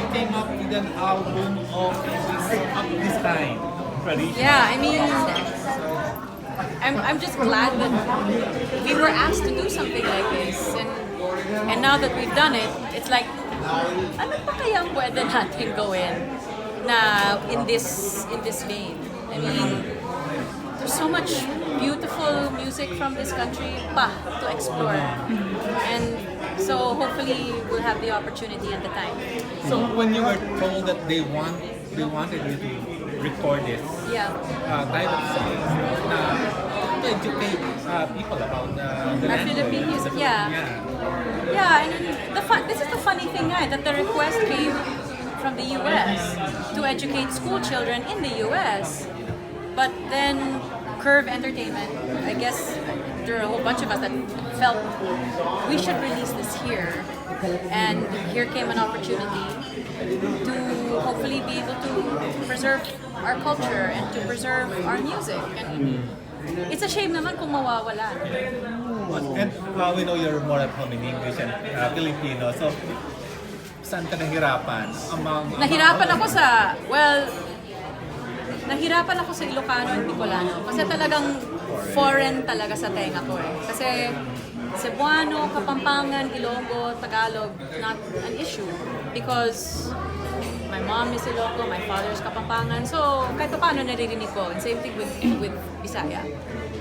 you came up with an album of this kind, tradition. Yeah, I mean, I'm just glad that we were asked to do something like this, and now that we've done it, it's like, ano pa kayang pwede natin gawin na in this vein? I mean, there's so much beautiful music from this country pa to explore, and so hopefully we'll have the opportunity and the time. So when you were told that they wanted you to record this Yeah. type of song to educate people about the Our language, Philippine music, the- yeah. Yeah, and this is the funny thing, that the request came from the U.S. to educate school children in the U.S. But then Curve Entertainment, I guess there are a whole bunch of us that felt we should release this here. And here came an opportunity to hopefully be able to preserve our culture and to preserve our music. And it's a shame naman kung mawawala. And we know you're more at home in English and Filipino, so saan ka nahirapan? Nahirapan ako sa Ilocano and Bicolano. Kasi talagang foreign talaga sa tenga ko eh. Kasi Cebuano, Kapampangan, Ilonggo, Tagalog, not an issue. Because my mom is Ilonggo, my father is Kapampangan. So, kahit pa paano naririnig ko. And same thing with Bisaya.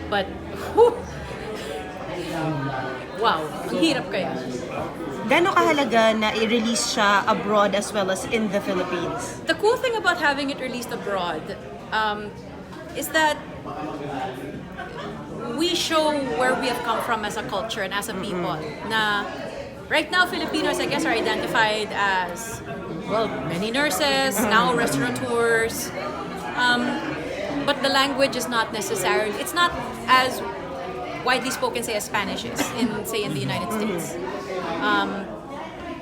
But, whew, wow, ang hirap kaya. Gano'ng kahalaga na i-release siya abroad as well as in the Philippines? The cool thing about having it released abroad is that we show where we have come from as a culture and as a people. Na right now Filipinos, I guess, are identified as, well, many nurses, now restaurateurs. But the language is not necessarily, it's not as widely spoken, say, as Spanish is in the United States.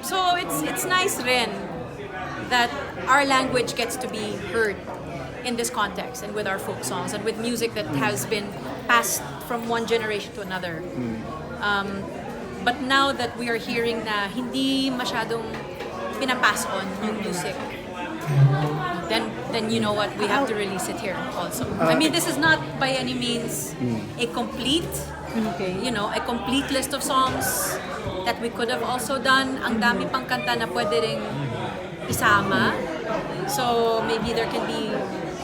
So it's nice rin that our language gets to be heard in this context and with our folk songs and with music that has been passed from one generation to another. But now that we are hearing na hindi masyadong pinapass on yung music, then you know what, we have to release it here also. I mean, this is not by any means a complete, a complete list of songs that we could have also done. Ang dami pang kanta na pwede ring isama. So maybe there can be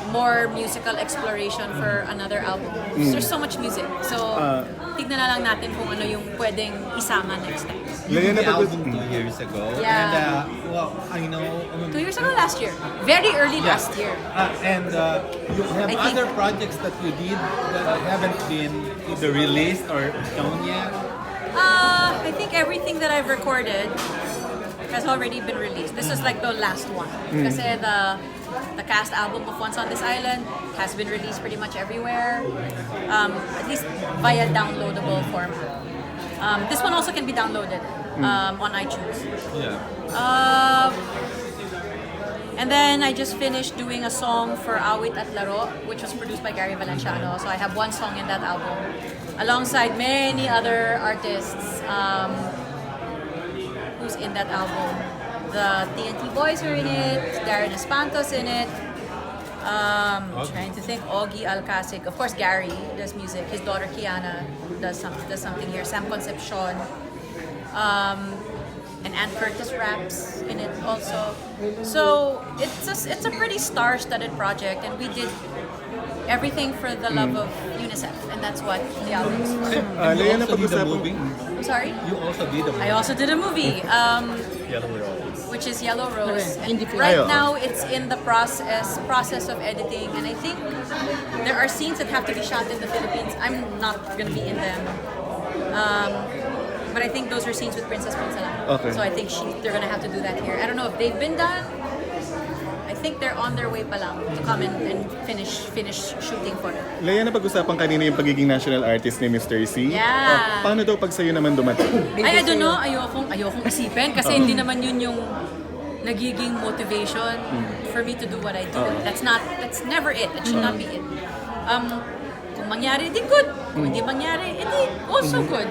more musical exploration for another album. There's so much music. So tignan na lang natin kung ano yung pwedeng isama next time. You did the album 2 years ago. Yeah. And well, I know 2 years ago, last year. Very early last year. And you have I think- other projects that you did that haven't been either released or shown yet. I think everything that I've recorded has already been released. This is like the last one. Kasi the cast album of Once on This Island has been released pretty much everywhere, at least via downloadable format. This one also can be downloaded on iTunes. Yeah. And then I just finished doing a song for Awit at Laro, which was produced by Gary Valenciano. So I have one song in that album, alongside many other artists who's in that album. The TNT Boys are in it, Darren Espanto's in it. Trying to think, Augie Alcacig. Of course, Gary does music. His daughter Kiana does something here. Sam Concepcion. And Ann Curtis raps in it also. So it's a pretty star-studded project, and we did everything for the love of UNICEF, and that's what the album is for. And you also did a movie. I'm sorry? You also did a movie. I also did a movie, Yellow Rose. which is Yellow Rose. And Indie film. right now it's in the process of editing, and I think there are scenes that have to be shot in the Philippines. I'm not gonna be in them. But I think those are scenes with Princess Ponsala. Okay. So I think they're gonna have to do that here. I don't know if they've been done. I think they're on their way pa lang to come and finish shooting for it. Leia, napag-usapan kanina yung pagiging national artist ni Mr. C. Yeah. Paano daw pag sa'yo naman dumating? I don't know, ayokong isipin kasi hindi naman yun yung nagiging motivation for me to do what I do. That's never it. That should not be it. Kung mangyari, di good. Kung hindi mangyari, hindi also good.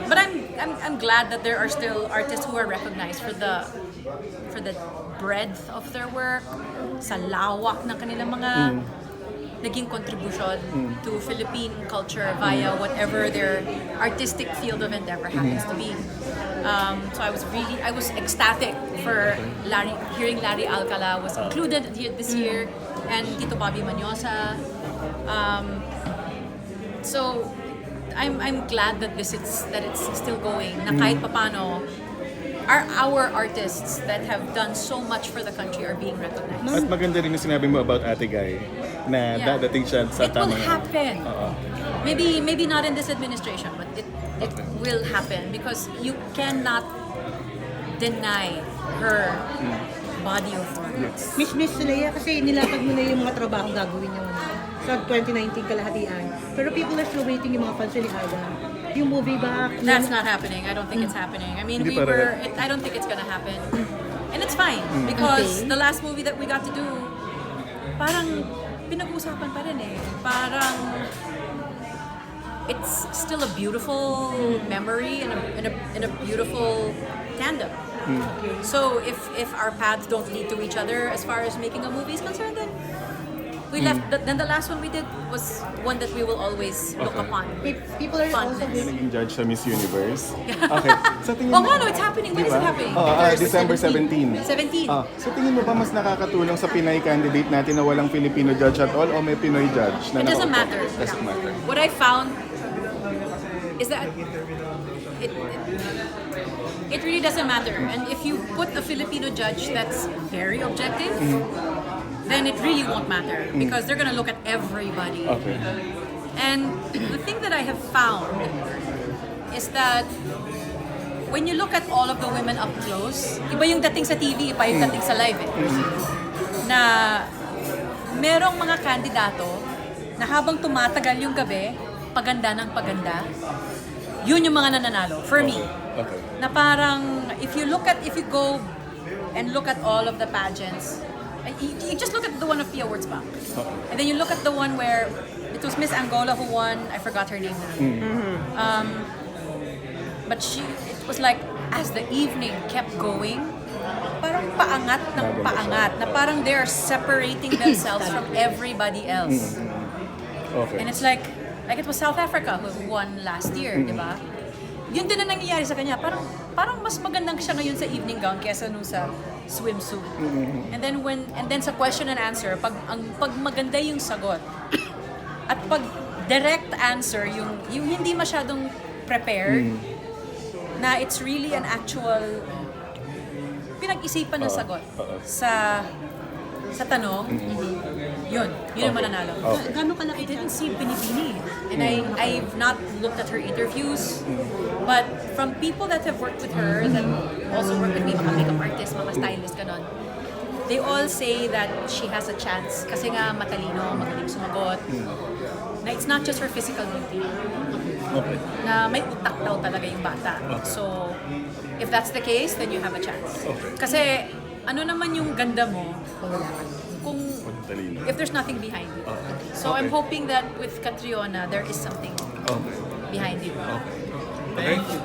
But I'm glad that there are still artists who are recognized for the breadth of their work, sa lawak ng kanilang mga naging contribution to Philippine culture via whatever their artistic field of endeavor happens to be. So I was ecstatic for hearing Larry Alcala was included here this year, and Tito Bobby Manyosa. So I'm glad that it's still going. Na kahit papano, our artists that have done so much for the country are being recognized. At maganda rin yung sinabi mo about Ate Guy na Yeah. dadating siya sa It will tamang... happen. Oo. Maybe not in this administration, but it will happen because you cannot deny her body of work. Miss Leia, kasi nilapag mo na yung mga trabaho gagawin niyo sa 2019 kalahatian. Pero people are still waiting, yung mga fans ni Ada. Yung movie ba? That's not happening. I don't think it's happening. I mean, Hindi pa rin. I don't think it's gonna happen. And it's fine because Okay. the last movie that we got to do, parang pinag-usapan pa rin eh. Parang it's still a beautiful memory and a beautiful tandem. So if our paths don't lead to each other as far as making a movie is concerned, then we left. Then the last one we did was one that we will always look Okay. upon. People are also Fondness. Naging judge sa Miss Universe. Okay. Sa tingin Oh, no, it's happening. When is it happening? December 17. 17. Sa tingin mo ba mas nakakatulong sa Pinay candidate natin na walang Filipino judge at all o may Pinoy judge na It doesn't nakaupo? matter. Doesn't matter. What I found is that it really doesn't matter. And if you put a Filipino judge that's very objective, then it really won't matter because they're gonna look at everybody. Okay. And the thing that I have found is that when you look at all of the women up close, iba yung dating sa TV, iba yung dating sa live eh. Na merong mga kandidato na habang tumatagal yung gabi, paganda ng paganda, yun yung mga nananalo, for me. Okay. Na parang, if you go and look at all of the pageants, you just look at the one of the awards back. And then you look at the one where it was Miss Angola who won, I forgot her name. But it was like, as the evening kept going, parang paangat ng paangat, na parang they're separating themselves from everybody else. Okay. And it's like it was South Africa who won last year, di ba? Yun din na nangyayari sa kanya. Parang mas magandang siya ngayon sa evening gown kesa nung sa swimsuit. And then sa question and answer, pag maganda yung sagot at pag direct answer, yung hindi masyadong prepared, na it's really an actual pinag-isipan ng sagot sa tanong, yun yung mananalo. Gano'ng kalaki I didn't see Binibini. And I've not looked at her interviews, but from people that have worked with her, that also work with me, mga makeup artists, mga stylist, ganon, they all say that she has a chance kasi nga matalino, magaling sumagot, na it's not just her physical beauty, Okay. na may utak daw talaga yung bata. So, if that's the case, then you have a chance. Kasi, ano naman yung ganda mo kung Talino. if there's nothing behind it. So I'm hoping that with Catriona, there is something behind it. Thank you.